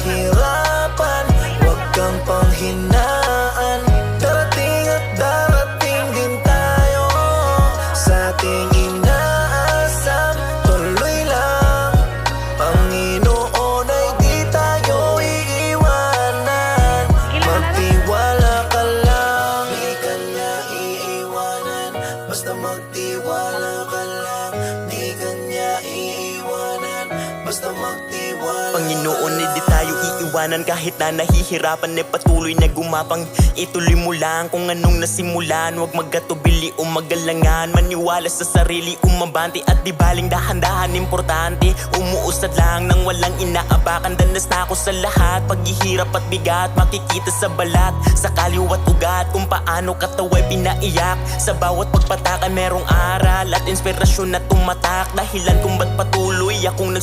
mahirapan, huwag kang panghinaan. Darating at darating din tayo sa ating inaasam. Tuloy lang, Panginoon ay di tayo iiwanan. Magtiwala ka lang, di ka niya iiwanan. Basta magtiwala ka lang, di ka niya iiwanan. Basta magtiwala. Panginoon, di tayo iiwanan kahit na nahihirapan, patuloy na gumapang. Ituloy mo lang kung anong nasimulan, huwag magkatubili o magalangan. Maniwala sa sarili, umabante at di baling dahan-dahan. Importante, umuusad lang nang walang inaapakan. Danas na ako sa lahat, paghihirap at bigat, makikita sa balat, sa kaliwat ugat, kung paano katawa'y pinaiyak. Sa bawat pagpatakan merong aral at inspirasyon na tumatak, dahilan kung ba't patuloy akong